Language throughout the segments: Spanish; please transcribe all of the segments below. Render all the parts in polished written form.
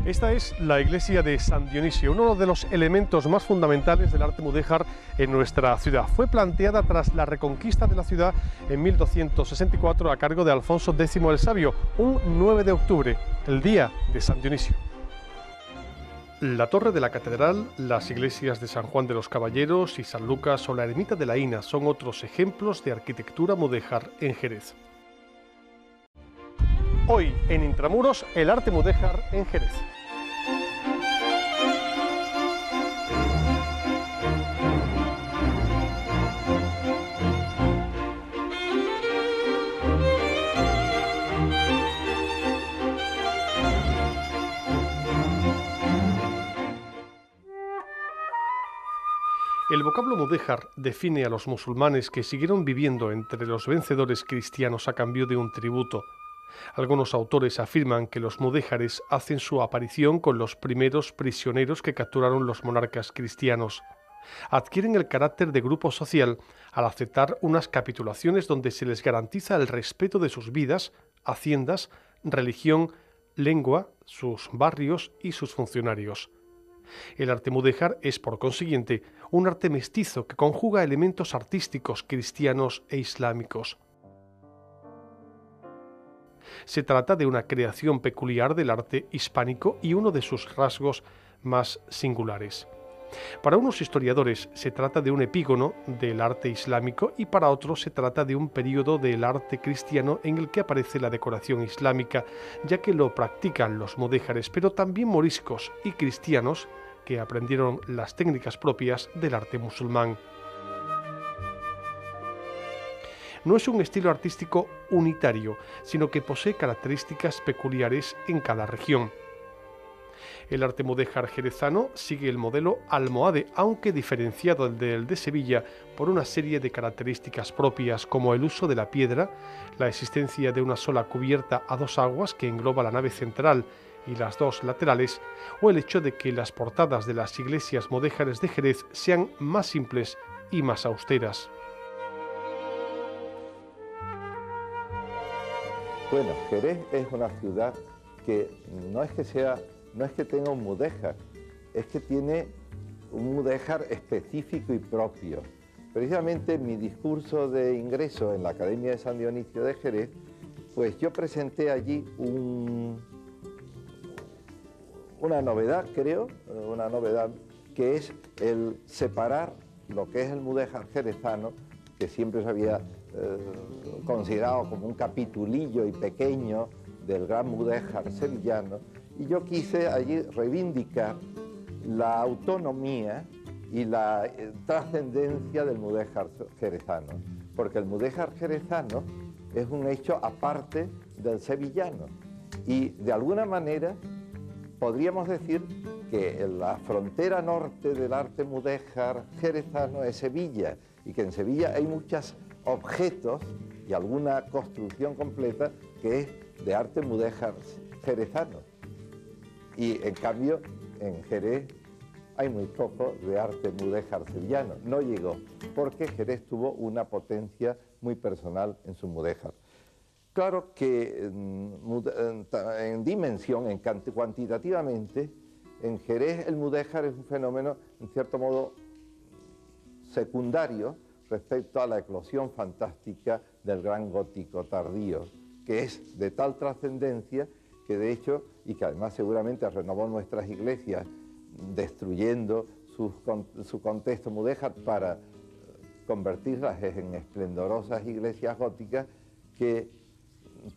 Esta es la iglesia de San Dionisio, uno de los elementos más fundamentales del arte mudéjar en nuestra ciudad. Fue planteada tras la reconquista de la ciudad en 1264 a cargo de Alfonso X el Sabio, un 9 de octubre, el día de San Dionisio. La torre de la catedral, las iglesias de San Juan de los Caballeros y San Lucas o la ermita de la Ina son otros ejemplos de arquitectura mudéjar en Jerez. Hoy en Intramuros, el arte mudéjar en Jerez. El vocablo mudéjar define a los musulmanes que siguieron viviendo entre los vencedores cristianos a cambio de un tributo. Algunos autores afirman que los mudéjares hacen su aparición con los primeros prisioneros que capturaron los monarcas cristianos. Adquieren el carácter de grupo social al aceptar unas capitulaciones donde se les garantiza el respeto de sus vidas, haciendas, religión, lengua, sus barrios y sus funcionarios. El arte mudéjar es, por consiguiente, un arte mestizo que conjuga elementos artísticos cristianos e islámicos. Se trata de una creación peculiar del arte hispánico y uno de sus rasgos más singulares. Para unos historiadores se trata de un epígono del arte islámico y para otros se trata de un período del arte cristiano en el que aparece la decoración islámica, ya que lo practican los mudéjares, pero también moriscos y cristianos que aprendieron las técnicas propias del arte musulmán. No es un estilo artístico unitario, sino que posee características peculiares en cada región. El arte mudéjar jerezano sigue el modelo almohade, aunque diferenciado del de Sevilla por una serie de características propias como el uso de la piedra, la existencia de una sola cubierta a dos aguas que engloba la nave central y las dos laterales, o el hecho de que las portadas de las iglesias mudéjares de Jerez sean más simples y más austeras. Bueno, Jerez es una ciudad que no es que tenga un mudéjar, es que tiene un mudéjar específico y propio. Precisamente en mi discurso de ingreso en la Academia de San Dionisio de Jerez, pues yo presenté allí una novedad, creo, una novedad que es el separar lo que es el mudéjar jerezano, que siempre se había considerado como un capitulillo y pequeño del gran mudéjar sevillano, y yo quise allí reivindicar la autonomía y la trascendencia del mudéjar jerezano, porque el mudéjar jerezano es un hecho aparte del sevillano, y de alguna manera podríamos decir que la frontera norte del arte mudéjar jerezano es Sevilla, y que en Sevilla hay muchos objetos y alguna construcción completa que es de arte mudéjar jerezano. Y en cambio, en Jerez hay muy poco de arte mudéjar sevillano. No llegó, porque Jerez tuvo una potencia muy personal en su mudéjar. Claro que en dimensión, cuantitativamente, en Jerez el mudéjar es un fenómeno, en cierto modo, secundario respecto a la eclosión fantástica del gran gótico tardío, que es de tal trascendencia que de hecho, y que además seguramente renovó nuestras iglesias, destruyendo su contexto mudéjar para convertirlas en esplendorosas iglesias góticas, que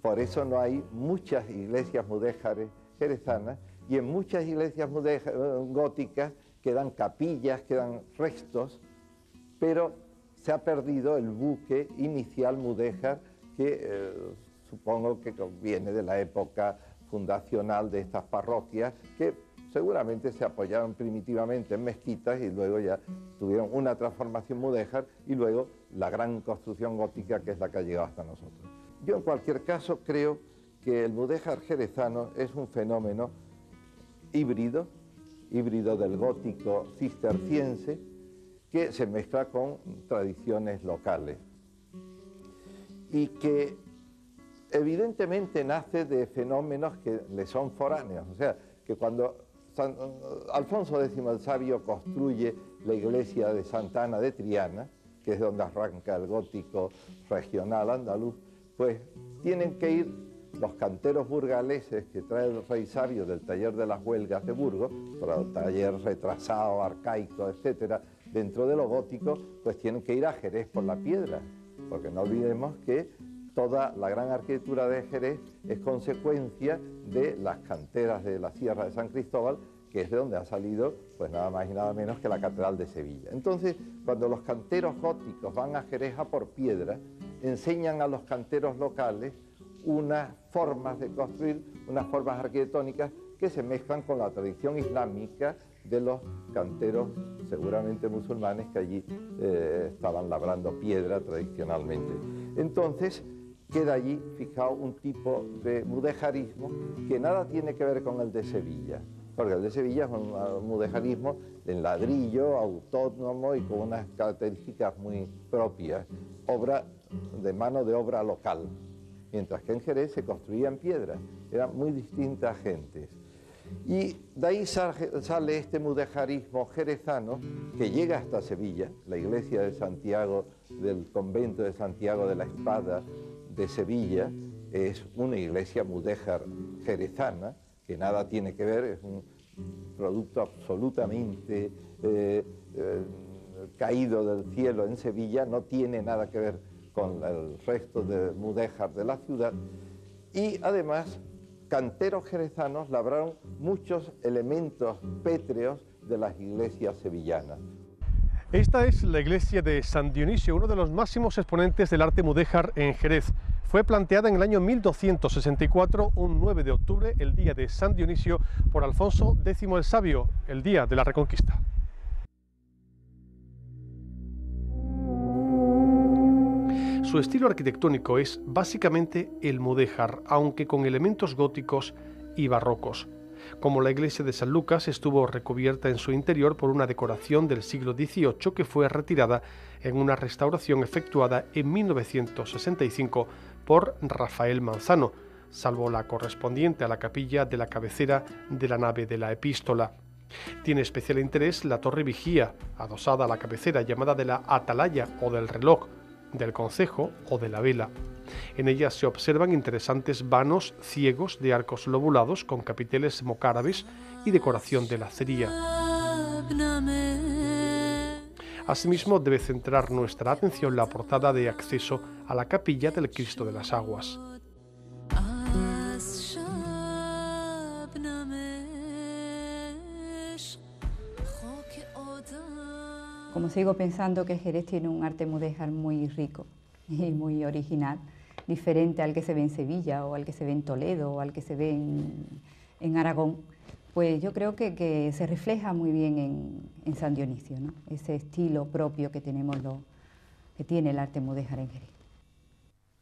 por eso no hay muchas iglesias mudéjares jerezanas, y en muchas iglesias góticas quedan capillas, quedan restos, pero se ha perdido el buque inicial mudéjar que supongo que viene de la época fundacional de estas parroquias, que seguramente se apoyaron primitivamente en mezquitas y luego ya tuvieron una transformación mudéjar y luego la gran construcción gótica que es la que ha llegado hasta nosotros. Yo en cualquier caso creo que el mudéjar jerezano es un fenómeno híbrido del gótico cisterciense, que se mezcla con tradiciones locales y que evidentemente nace de fenómenos que le son foráneos. O sea, que cuando Alfonso X el Sabio construye la iglesia de Santa Ana de Triana, que es donde arranca el gótico regional andaluz, pues tienen que ir los canteros burgaleses que trae el rey Sabio del taller de las huelgas de Burgos, para el taller retrasado, arcaico, etcétera, dentro de lo gótico, pues tienen que ir a Jerez por la piedra, porque no olvidemos que toda la gran arquitectura de Jerez es consecuencia de las canteras de la Sierra de San Cristóbal, que es de donde ha salido pues nada más y nada menos que la Catedral de Sevilla. Entonces, cuando los canteros góticos van a Jerez a por piedra, enseñan a los canteros locales unas formas de construir, unas formas arquitectónicas que se mezclan con la tradición islámica de los canteros, seguramente musulmanes, que allí estaban labrando piedra tradicionalmente. Entonces, queda allí fijado un tipo de mudejarismo que nada tiene que ver con el de Sevilla, porque el de Sevilla es un mudejarismo en ladrillo, autónomo y con unas características muy propias, obra de mano de obra local, mientras que en Jerez se construía en piedra, eran muy distintas gentes. Y de ahí sale este mudejarismo jerezano que llega hasta Sevilla, la iglesia de Santiago, del convento de Santiago de la Espada de Sevilla, es una iglesia mudéjar jerezana, que nada tiene que ver, es un producto absolutamente caído del cielo en Sevilla, no tiene nada que ver con el resto de mudéjar de la ciudad, y además canteros jerezanos labraron muchos elementos pétreos de las iglesias sevillanas. Esta es la iglesia de San Dionisio, uno de los máximos exponentes del arte mudéjar en Jerez. Fue planteada en el año 1264, un 9 de octubre, el día de San Dionisio, por Alfonso X el Sabio, el día de la Reconquista. Su estilo arquitectónico es básicamente el mudéjar, aunque con elementos góticos y barrocos. Como la iglesia de San Lucas, estuvo recubierta en su interior por una decoración del siglo XVIII que fue retirada en una restauración efectuada en 1965 por Rafael Manzano, salvo la correspondiente a la capilla de la cabecera de la nave de la epístola. Tiene especial interés la torre vigía, adosada a la cabecera, llamada de la atalaya o del reloj, del concejo o de la vela. En ella se observan interesantes vanos ciegos de arcos lobulados con capiteles mocárabes y decoración de lacería. Asimismo, debe centrar nuestra atención la portada de acceso a la capilla del Cristo de las Aguas. Como sigo pensando que Jerez tiene un arte mudéjar muy rico y muy original, diferente al que se ve en Sevilla o al que se ve en Toledo o al que se ve en Aragón, pues yo creo que se refleja muy bien en San Dionisio, ¿no? Ese estilo propio que tenemos que tiene el arte mudéjar en Jerez.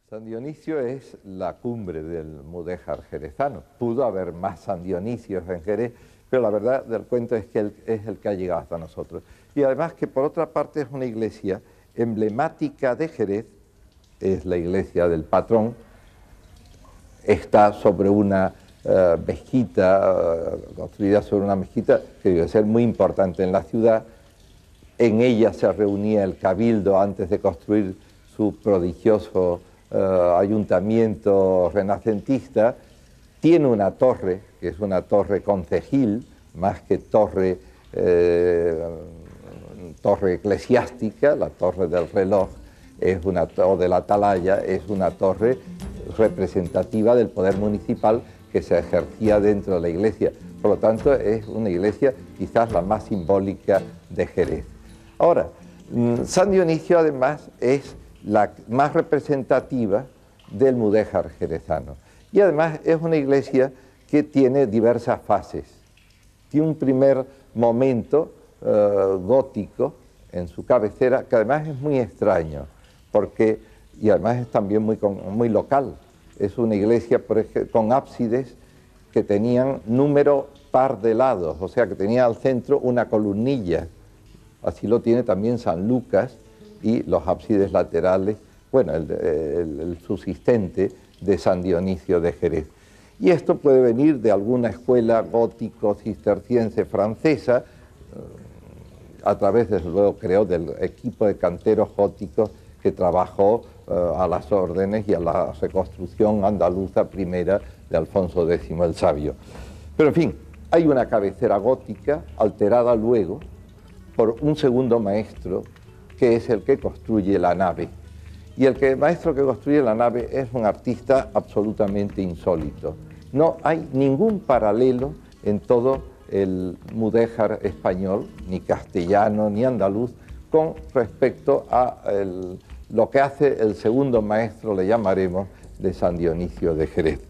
San Dionisio es la cumbre del mudéjar jerezano. Pudo haber más San Dionisios en Jerez, pero la verdad del cuento es que él es el que ha llegado hasta nosotros. Y además que por otra parte es una iglesia emblemática de Jerez, es la iglesia del patrón, está sobre una mezquita, construida sobre una mezquita que debe ser muy importante en la ciudad. En ella se reunía el cabildo antes de construir su prodigioso ayuntamiento renacentista. Tiene una torre, que es una torre concejil, más que torre eclesiástica, la torre del reloj o de la atalaya, es una torre representativa del poder municipal que se ejercía dentro de la iglesia. Por lo tanto, es una iglesia quizás la más simbólica de Jerez. Ahora, San Dionisio además es la más representativa del mudéjar jerezano. Y además es una iglesia que tiene diversas fases. Tiene un primer momento gótico en su cabecera, que además es muy extraño, y además es también muy local. Es una iglesia con ábsides que tenían número par de lados, o sea que tenía al centro una columnilla. Así lo tiene también San Lucas, y los ábsides laterales, bueno, el subsistente de San Dionisio de Jerez. Y esto puede venir de alguna escuela gótico-cisterciense francesa, a través, desde luego, creo, del equipo de canteros góticos que trabajó a las órdenes y a la reconstrucción andaluza primera de Alfonso X el Sabio. Pero, en fin, hay una cabecera gótica alterada luego por un segundo maestro, que es el que construye la nave. Y el maestro que construye la nave es un artista absolutamente insólito. No hay ningún paralelo en todo el mudéjar español, ni castellano, ni andaluz, con respecto a lo que hace el segundo maestro, le llamaremos, de San Dionisio de Jerez.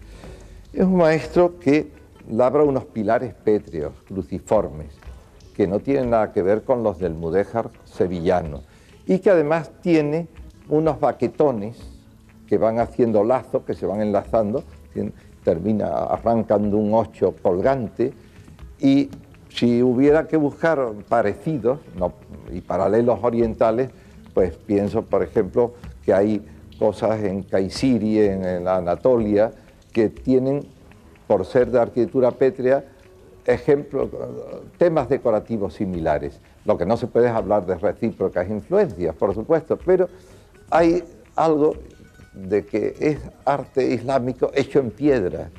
Es un maestro que labra unos pilares pétreos, cruciformes, que no tienen nada que ver con los del mudéjar sevillano, y que además tiene unos baquetones que van haciendo lazos, que se van enlazando, termina arrancando un 8 colgante, y si hubiera que buscar parecidos y paralelos orientales, pues pienso, por ejemplo, que hay cosas en Kayseri, en la Anatolia, que tienen, por ser de arquitectura pétrea, ejemplos, temas decorativos similares. Lo que no se puede es hablar de recíprocas influencias, por supuesto, pero hay algo de que es arte islámico hecho en piedra,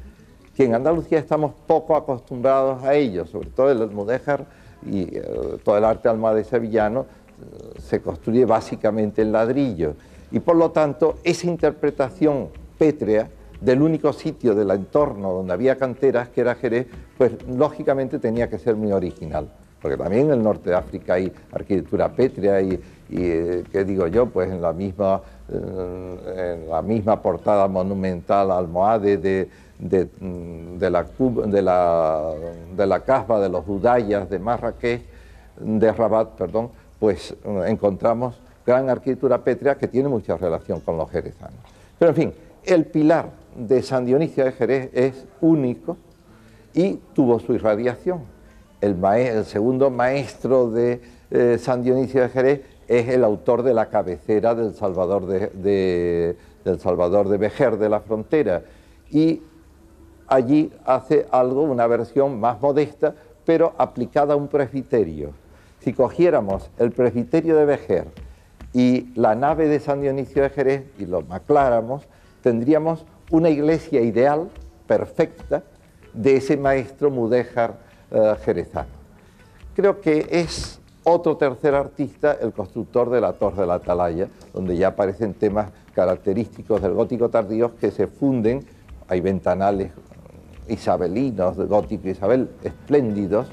que en Andalucía estamos poco acostumbrados a ello, sobre todo el mudéjar y todo el arte almohade sevillano se construye básicamente en ladrillo, y por lo tanto esa interpretación pétrea del único sitio del entorno donde había canteras, que era Jerez, pues lógicamente tenía que ser muy original, porque también en el norte de África hay arquitectura pétrea y ¿qué digo yo? Pues en la misma portada monumental almohade de la Casbah de los Udayas de Marrakech, de Rabat, perdón, pues encontramos gran arquitectura pétrea que tiene mucha relación con los jerezanos. Pero en fin, el pilar de San Dionisio de Jerez es único y tuvo su irradiación. El segundo maestro de San Dionisio de Jerez es el autor de la cabecera del Salvador de Vejer, de la Frontera, y allí hace algo, una versión más modesta, pero aplicada a un presbiterio. Si cogiéramos el presbiterio de Vejer y la nave de San Dionisio de Jerez y lo macláramos, tendríamos una iglesia ideal, perfecta, de ese maestro mudéjar jerezano. Creo que es otro tercer artista el constructor de la Torre de la Atalaya, donde ya aparecen temas característicos del gótico tardío que se funden. Hay ventanales isabelinos, de gótico Isabel, espléndidos,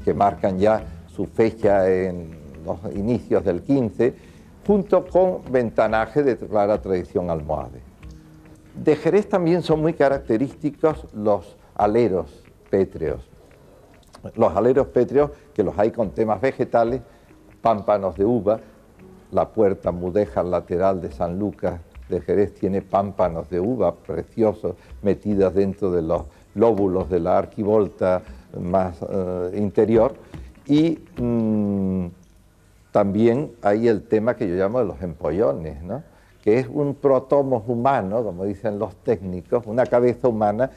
que marcan ya su fecha en los inicios del 15, junto con ventanaje de clara tradición almohade. De Jerez también son muy característicos los aleros pétreos. Los aleros pétreos, que los hay con temas vegetales, pámpanos de uva. La puerta mudéjar lateral de San Lucas de Jerez tiene pámpanos de uva preciosos metidos dentro de los lóbulos de la arquivolta más interior. Y también hay el tema que yo llamo de los empollones, ¿no?, que es un protomos humano, como dicen los técnicos, una cabeza humana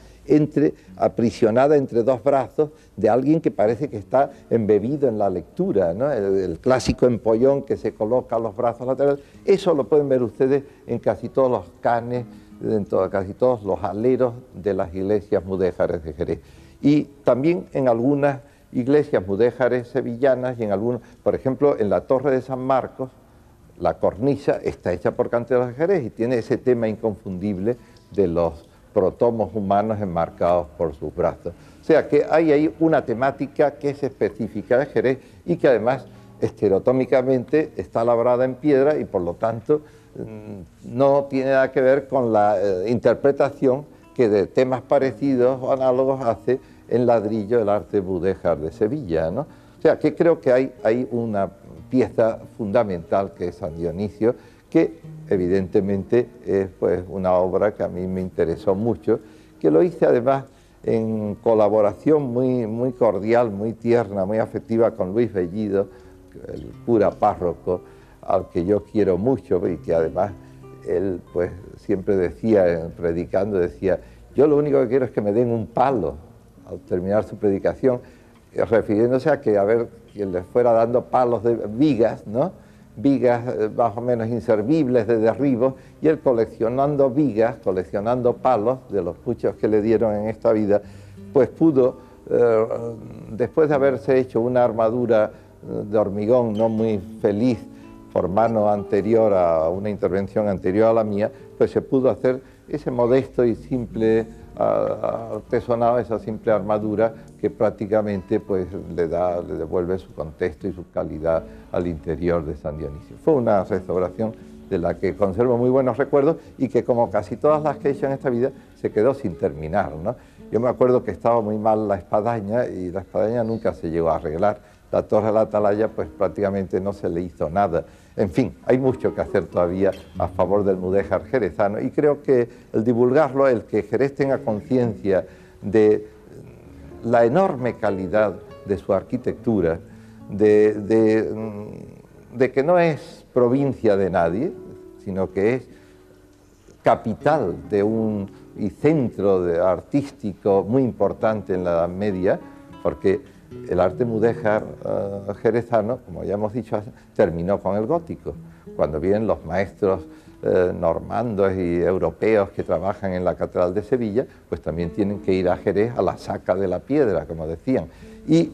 aprisionada entre dos brazos de alguien que parece que está embebido en la lectura, ¿no? El clásico empollón que se coloca a los brazos laterales, eso lo pueden ver ustedes en casi todos los canes, en casi todos los aleros de las iglesias mudéjares de Jerez. Y también en algunas iglesias mudéjares sevillanas y en algunos, por ejemplo, en la Torre de San Marcos, la cornisa está hecha por canteros de Jerez y tiene ese tema inconfundible de los protomos humanos enmarcados por sus brazos. O sea que hay ahí una temática que es específica de Jerez y que además estereotómicamente está labrada en piedra y por lo tanto no tiene nada que ver con la interpretación que de temas parecidos o análogos hace en ladrillo el arte mudéjar de Sevilla, ¿no? O sea que creo que hay una pieza fundamental que es San Dionisio, que evidentemente es pues una obra que a mí me interesó mucho, que lo hice además en colaboración muy cordial, muy tierna, muy afectiva con Luis Bellido, el cura párroco, al que yo quiero mucho y que además él pues siempre decía, predicando, decía: yo lo único que quiero es que me den un palo al terminar su predicación, refiriéndose a que a ver quien les fuera dando palos de vigas, ¿no? Vigas más o menos inservibles de derribo, y él coleccionando vigas, coleccionando palos de los muchos que le dieron en esta vida, pues pudo, después de haberse hecho una armadura de hormigón no muy feliz por mano anterior a una intervención anterior a la mía, pues se pudo hacer ese modesto y simple artesonado, esa simple armadura que prácticamente pues le devuelve su contexto y su calidad al interior de San Dionisio. Fue una restauración de la que conservo muy buenos recuerdos y que, como casi todas las que he hecho en esta vida, se quedó sin terminar, ¿no? Yo me acuerdo que estaba muy mal la espadaña y la espadaña nunca se llegó a arreglar. La torre de la atalaya pues prácticamente no se le hizo nada. En fin, hay mucho que hacer todavía a favor del mudéjar jerezano, y creo que el divulgarlo, el que Jerez tenga conciencia de la enorme calidad de su arquitectura, de que no es provincia de nadie, sino que es capital de y centro artístico muy importante en la Edad Media, porque el arte mudéjar jerezano, como ya hemos dicho, terminó con el gótico. Cuando vienen los maestros normandos y europeos que trabajan en la Catedral de Sevilla, pues también tienen que ir a Jerez a la saca de la piedra, como decían. Y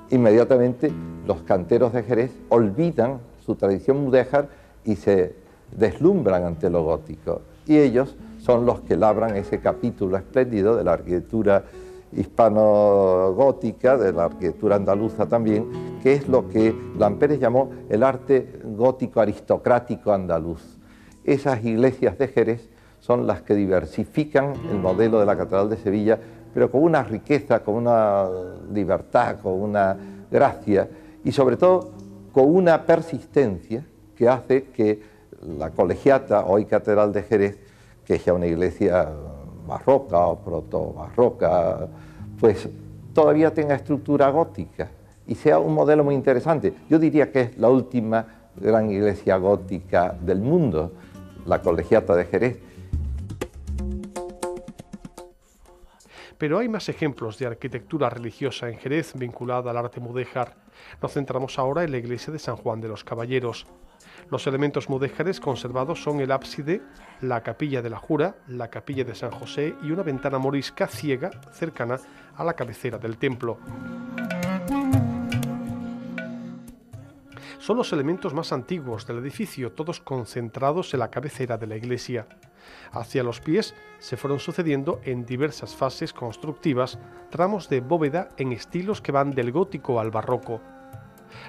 inmediatamente los canteros de Jerez olvidan su tradición mudéjar y se deslumbran ante lo gótico. Y ellos son los que labran ese capítulo espléndido de la arquitectura hispano-gótica, de la arquitectura andaluza también, que es lo que Lampérez llamó el arte gótico aristocrático andaluz. Esas iglesias de Jerez son las que diversifican el modelo de la Catedral de Sevilla, pero con una riqueza, con una libertad, con una gracia y sobre todo con una persistencia que hace que la Colegiata, hoy Catedral de Jerez, que es ya una iglesia barroca o proto-barroca, pues todavía tenga estructura gótica y sea un modelo muy interesante. Yo diría que es la última gran iglesia gótica del mundo, la Colegiata de Jerez. Pero hay más ejemplos de arquitectura religiosa en Jerez vinculada al arte mudéjar. Nos centramos ahora en la iglesia de San Juan de los Caballeros. Los elementos mudéjares conservados son el ábside, la capilla de la Jura, la capilla de San José y una ventana morisca ciega cercana a la cabecera del templo. Son los elementos más antiguos del edificio, todos concentrados en la cabecera de la iglesia. Hacia los pies se fueron sucediendo en diversas fases constructivas tramos de bóveda en estilos que van del gótico al barroco.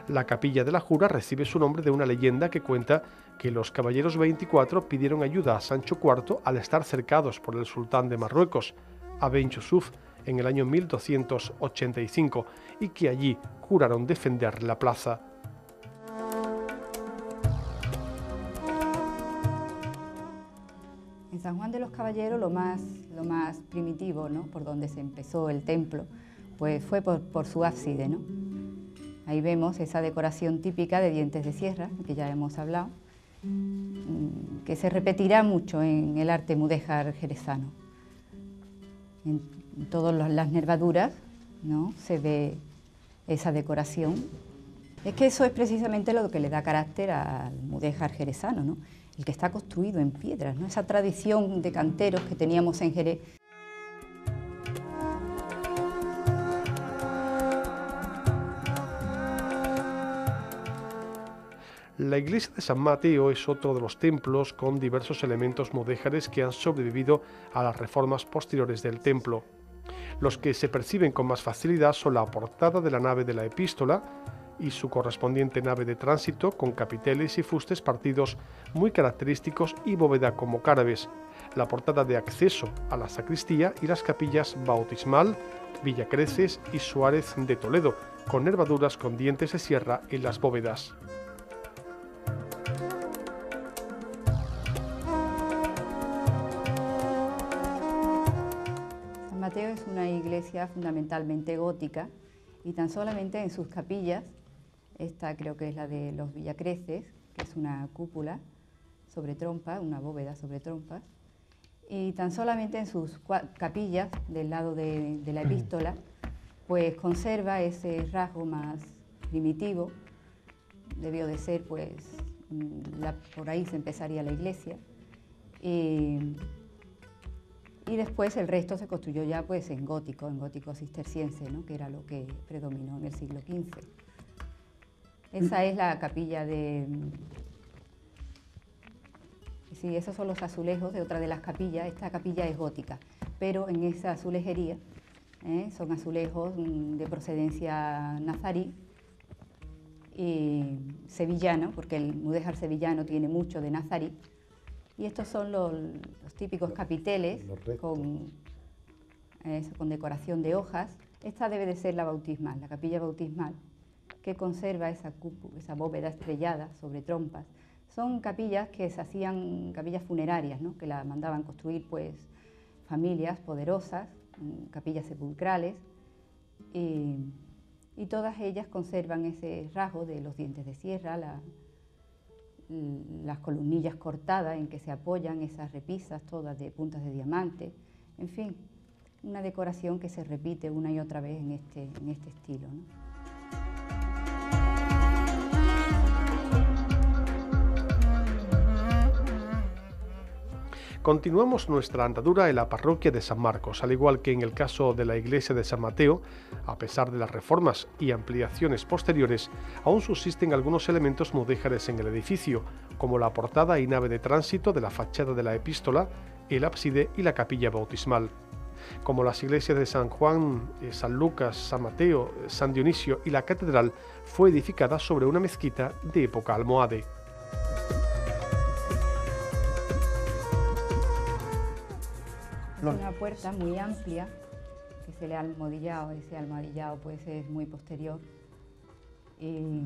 La capilla de la Jura recibe su nombre de una leyenda que cuenta que los caballeros 24 pidieron ayuda a Sancho IV al estar cercados por el sultán de Marruecos, Aben Yusuf, en el año 1285, y que allí juraron defender la plaza. En San Juan de los Caballeros lo más primitivo, ¿no?, por donde se empezó el templo, pues fue por su ábside, ¿no? Ahí vemos esa decoración típica de dientes de sierra, que ya hemos hablado, que se repetirá mucho en el arte mudéjar jerezano. En todas las nervaduras, ¿no?, se ve esa decoración. Es que eso es precisamente lo que le da carácter al mudéjar jerezano, ¿no?, el que está construido en piedras, ¿no?, esa tradición de canteros que teníamos en Jerez. La iglesia de San Mateo es otro de los templos con diversos elementos mudéjares que han sobrevivido a las reformas posteriores del templo. Los que se perciben con más facilidad son la portada de la nave de la epístola y su correspondiente nave de tránsito con capiteles y fustes partidos muy característicos y bóveda como cárabes, la portada de acceso a la sacristía y las capillas bautismal, Villacreces y Suárez de Toledo, con nervaduras con dientes de sierra en las bóvedas. San Mateo es una iglesia fundamentalmente gótica y tan solamente en sus capillas, esta creo que es la de los Villacreces, que es una cúpula sobre trompas, una bóveda sobre trompas, Y tan solamente en sus capillas del lado de la epístola, pues conserva ese rasgo más primitivo. Debió de ser, pues, por ahí se empezaría la iglesia. Y después el resto se construyó ya pues en gótico cisterciense, ¿no? Que era lo que predominó en el siglo XV. Esa es la capilla de... Sí, esos son los azulejos de otra de las capillas. Esta capilla es gótica, pero en esa azulejería son azulejos de procedencia nazarí y sevillano, porque el mudéjar sevillano tiene mucho de nazarí. Y estos son los típicos capiteles con decoración de hojas. Esta debe de ser la bautismal, la capilla bautismal, que conserva esa bóveda estrellada sobre trompas. Son capillas que se hacían, capillas funerarias, ¿no? Que la mandaban construir pues, familias poderosas, capillas sepulcrales, y todas ellas conservan ese rasgo de los dientes de sierra, las columnillas cortadas en que se apoyan esas repisas todas de puntas de diamante, en fin, una decoración que se repite una y otra vez en este estilo, ¿no? Continuamos nuestra andadura en la parroquia de San Marcos, al igual que en el caso de la iglesia de San Mateo. A pesar de las reformas y ampliaciones posteriores, aún subsisten algunos elementos mudéjares en el edificio, como la portada y nave de tránsito de la fachada de la epístola, el ábside y la capilla bautismal. Como las iglesias de San Juan, San Lucas, San Mateo, San Dionisio y la catedral, fue edificada sobre una mezquita de época almohade. Es una puerta muy amplia que se le ha almohadillado. Ese almohadillado pues es muy posterior y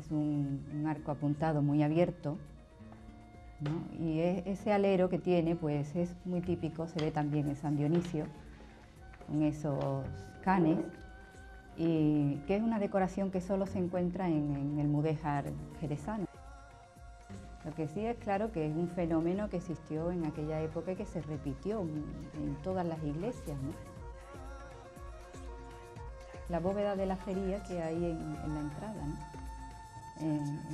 es un arco apuntado muy abierto, ¿no? Y ese alero que tiene pues es muy típico, se ve también en San Dionisio con esos canes, y que es una decoración que solo se encuentra en el mudéjar jerezano. Lo que sí es claro que es un fenómeno que existió en aquella época y que se repitió en todas las iglesias, ¿no? La bóveda de la feria que hay en la entrada, ¿no?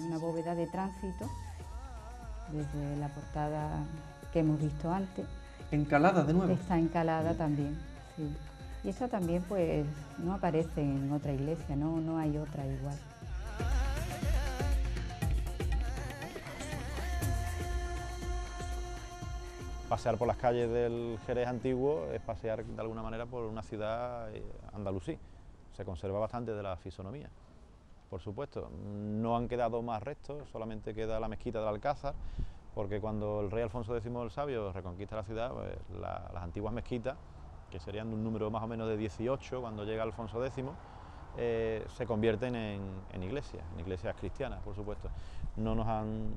Una bóveda de tránsito, desde la portada que hemos visto antes. ¿Encalada de nuevo? Está encalada también, sí. Y esa también pues no aparece en otra iglesia, no hay otra igual. Pasear por las calles del Jerez antiguo es pasear de alguna manera por una ciudad andalusí. Se conserva bastante de la fisonomía, por supuesto. No han quedado más restos, solamente queda la mezquita del Alcázar, porque cuando el rey Alfonso X el Sabio reconquista la ciudad, pues las antiguas mezquitas, que serían de un número más o menos de 18 cuando llega Alfonso X, se convierten en iglesias cristianas, por supuesto. No nos han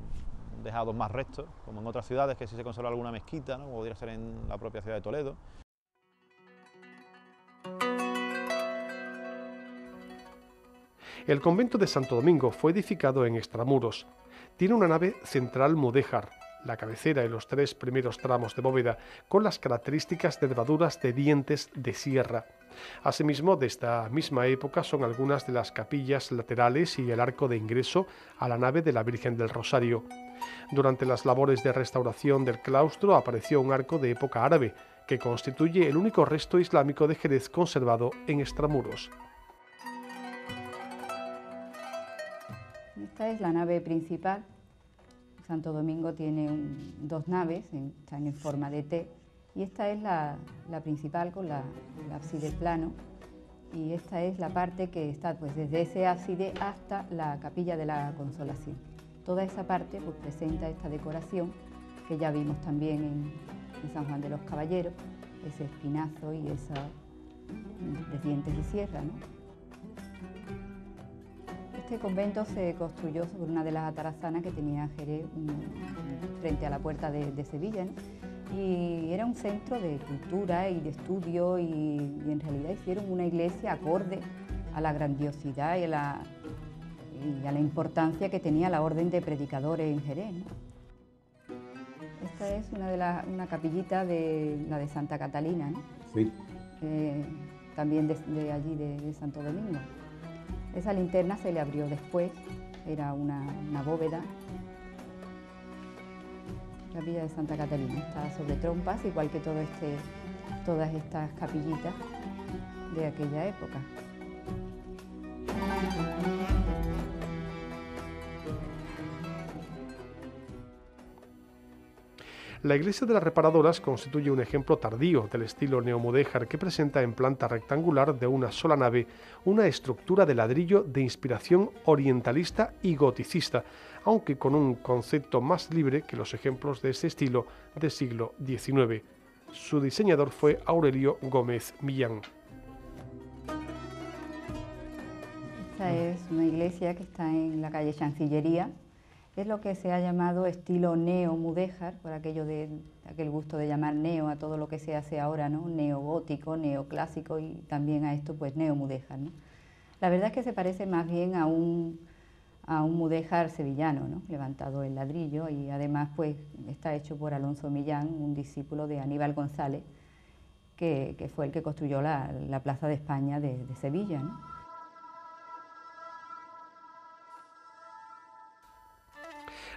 dejado más restos, como en otras ciudades, que sí se conserva alguna mezquita, ¿no? Como podría ser en la propia ciudad de Toledo. El convento de Santo Domingo fue edificado en extramuros. Tiene una nave central mudéjar, la cabecera y los tres primeros tramos de bóveda, con las características de nervaduras de dientes de sierra. Asimismo, de esta misma época son algunas de las capillas laterales y el arco de ingreso a la nave de la Virgen del Rosario. Durante las labores de restauración del claustro apareció un arco de época árabe, que constituye el único resto islámico de Jerez conservado en extramuros. Esta es la nave principal. Santo Domingo tiene dos naves, están en forma de T, y esta es la principal con el ábside plano, y esta es la parte que está pues, desde ese ábside hasta la capilla de la Consolación. Toda esa parte pues, presenta esta decoración que ya vimos también en San Juan de los Caballeros, ese espinazo y esos dientes de sierra, ¿no? Este convento se construyó sobre una de las atarazanas que tenía Jerez frente a la puerta de Sevilla, ¿no? Y era un centro de cultura y de estudio y en realidad hicieron una iglesia acorde a la grandiosidad y a la importancia que tenía la orden de predicadores en Jerez, ¿no? Esta es una capillita de la de Santa Catalina, ¿no? Sí. También de allí, de Santo Domingo. Esa linterna se le abrió después, era una bóveda. La capilla de Santa Catalina está sobre trompas, igual que todas estas capillitas de aquella época. La iglesia de las Reparadoras constituye un ejemplo tardío del estilo neomudéjar que presenta en planta rectangular de una sola nave una estructura de ladrillo de inspiración orientalista y goticista, aunque con un concepto más libre que los ejemplos de este estilo del siglo XIX. Su diseñador fue Aurelio Gómez Millán. Esta es una iglesia que está en la calle Chancillería. Es lo que se ha llamado estilo neomudéjar, por aquel gusto de llamar neo a todo lo que se hace ahora, ¿no? Neogótico, neoclásico y también a esto pues neomudéjar, ¿no? La verdad es que se parece más bien a un mudéjar sevillano, ¿no? Levantado en ladrillo, y además pues está hecho por Alonso Millán, un discípulo de Aníbal González, que fue el que construyó la Plaza de España de Sevilla, ¿no?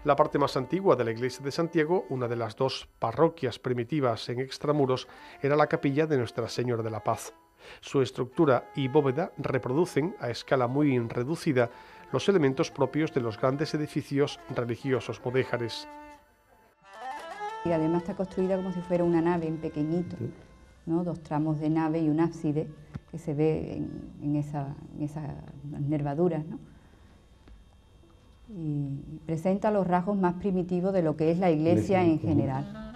La parte más antigua de la iglesia de Santiago, una de las dos parroquias primitivas en extramuros, era la capilla de Nuestra Señora de la Paz. Su estructura y bóveda reproducen, a escala muy reducida, los elementos propios de los grandes edificios religiosos mudéjares. Y además está construida como si fuera una nave en pequeñito, ¿no? Dos tramos de nave y un ábside que se ve en esas nervaduras, ¿no? Y presenta los rasgos más primitivos de lo que es la iglesia en general.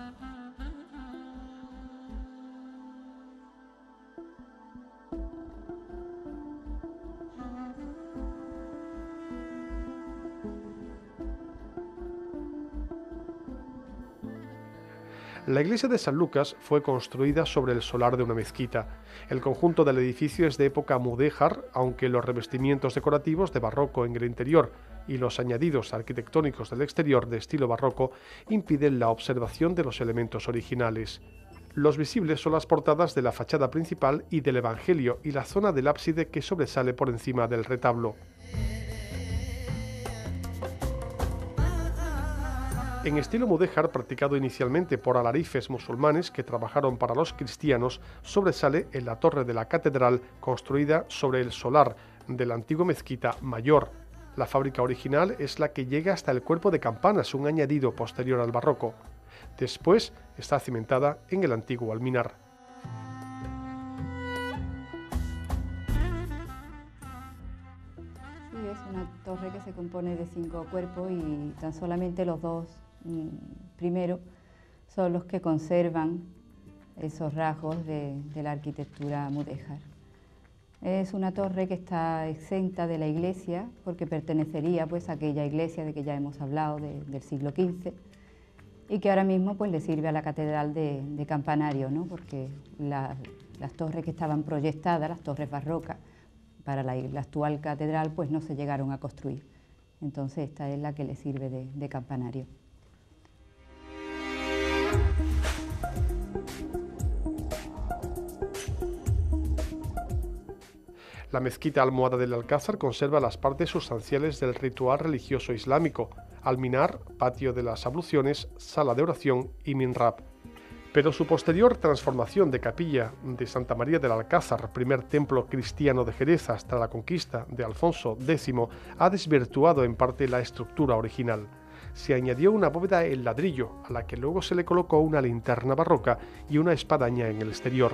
La iglesia de San Lucas fue construida sobre el solar de una mezquita. El conjunto del edificio es de época mudéjar, aunque los revestimientos decorativos de barroco en el interior y los añadidos arquitectónicos del exterior de estilo barroco impiden la observación de los elementos originales. Los visibles son las portadas de la fachada principal y del Evangelio y la zona del ábside que sobresale por encima del retablo. En estilo mudéjar, practicado inicialmente por alarifes musulmanes que trabajaron para los cristianos, sobresale en la torre de la catedral construida sobre el solar de la antigua mezquita mayor. La fábrica original es la que llega hasta el cuerpo de campanas, un añadido posterior al barroco. Después está cimentada en el antiguo alminar. Sí, es una torre que se compone de 5 cuerpos y tan solamente los 2 primeros son los que conservan esos rasgos de la arquitectura mudéjar. Es una torre que está exenta de la iglesia porque pertenecería pues a aquella iglesia de que ya hemos hablado del siglo XV y que ahora mismo pues le sirve a la catedral de campanario, ¿no? Porque las torres que estaban proyectadas, las torres barrocas para la actual catedral pues no se llegaron a construir. Entonces esta es la que le sirve de campanario. La mezquita almohada del Alcázar conserva las partes sustanciales del ritual religioso islámico: alminar, patio de las abluciones, sala de oración y minrab. Pero su posterior transformación de capilla de Santa María del Alcázar, primer templo cristiano de Jerez hasta la conquista de Alfonso X, ha desvirtuado en parte la estructura original. Se añadió una bóveda en ladrillo, a la que luego se le colocó una linterna barroca y una espadaña en el exterior.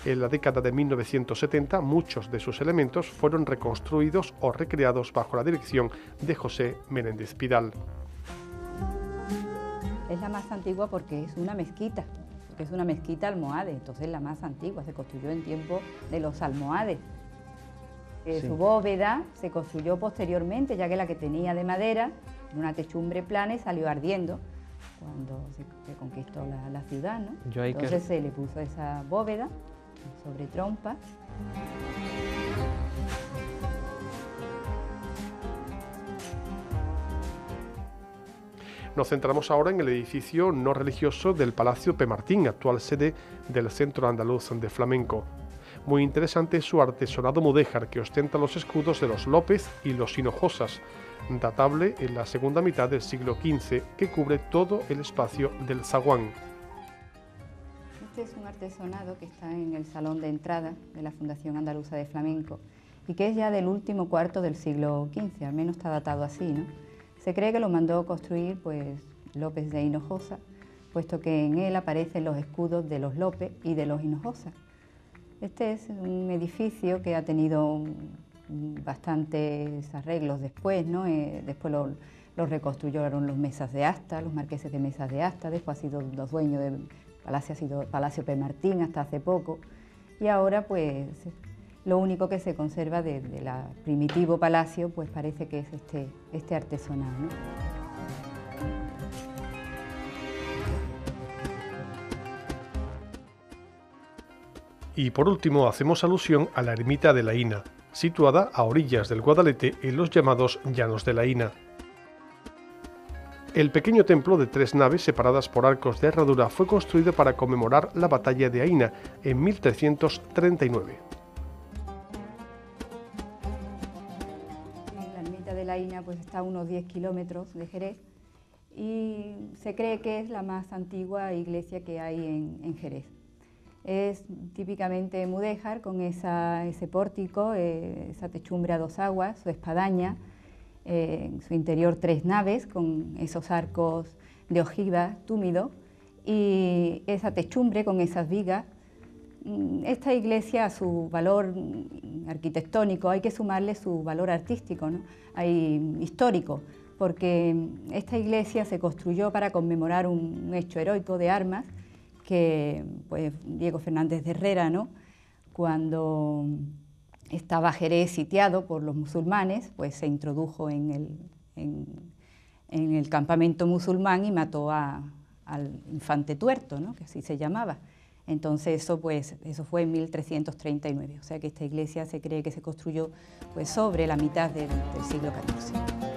En la década de 1970, muchos de sus elementos fueron reconstruidos o recreados bajo la dirección de José Menéndez Pidal. Es la más antigua porque es una mezquita, almohade, entonces la más antigua, se construyó en tiempo de los almohades. Sí. Su bóveda se construyó posteriormente, ya que la que tenía de madera, en una techumbre plana, y salió ardiendo cuando se conquistó la ciudad, ¿no? Entonces se le puso esa bóveda sobre trompas. Nos centramos ahora en el edificio no religioso del Palacio Pemartín, actual sede del Centro Andaluz de Flamenco. Muy interesante es su artesonado mudéjar, que ostenta los escudos de los López y los Hinojosas, datable en la segunda mitad del siglo XV, que cubre todo el espacio del zaguán. Este es un artesonado que está en el salón de entrada de la Fundación Andaluza de Flamenco y que es ya del último cuarto del siglo XV, al menos está datado así, ¿no? Se cree que lo mandó construir pues, López de Hinojosa, puesto que en él aparecen los escudos de los López y de los Hinojosa. Este es un edificio que ha tenido bastantes arreglos después, ¿no? Después lo reconstruyeron los Mesas de Asta, los marqueses de Mesas de Asta, después ha sido los dueños del palacio, ha sido Palacio Pemartín hasta hace poco, y ahora pues lo único que se conserva del primitivo palacio pues parece que es este artesonado, ¿no? Y por último hacemos alusión a la ermita de la Ina, situada a orillas del Guadalete en los llamados Llanos de la Ina. El pequeño templo de 3 naves separadas por arcos de herradura fue construido para conmemorar la batalla de Aina en 1339. La ermita de la Ina pues, está a unos 10 kilómetros de Jerez y se cree que es la más antigua iglesia que hay en Jerez. Es típicamente mudéjar con ese pórtico, esa techumbre a 2 aguas, su espadaña, en su interior 3 naves con esos arcos de ojiva túmido y esa techumbre con esas vigas. Esta iglesia, a su valor arquitectónico, hay que sumarle su valor artístico, ¿no? Histórico, porque esta iglesia se construyó para conmemorar un hecho heroico de armas que pues, Diego Fernández de Herrera, ¿no? Cuando estaba Jerez sitiado por los musulmanes, pues se introdujo en el campamento musulmán y mató al infante tuerto, ¿no? Que así se llamaba. Entonces eso fue en 1339, o sea que esta iglesia se cree que se construyó pues, sobre la mitad del siglo XIV.